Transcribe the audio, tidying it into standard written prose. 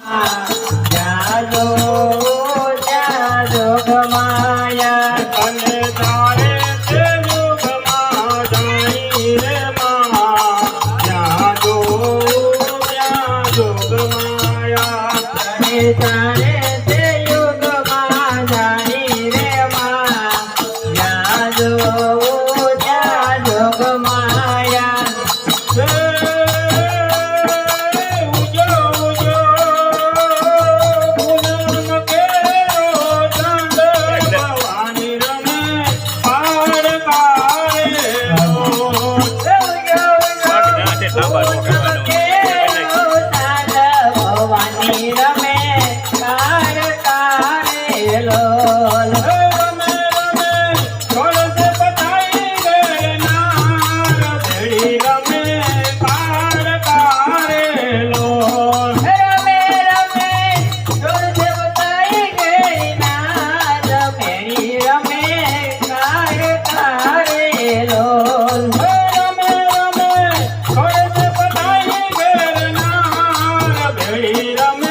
જાજો જાજો ગમાયા અને તારે તે યુગમાં જાણી રે માં જાજો જાજો ગમાયા અને તારે તે યુગમાં જાણી રે માં જાજો જાજો ગમાયા ભવાની રમે કાર કારેલો રમે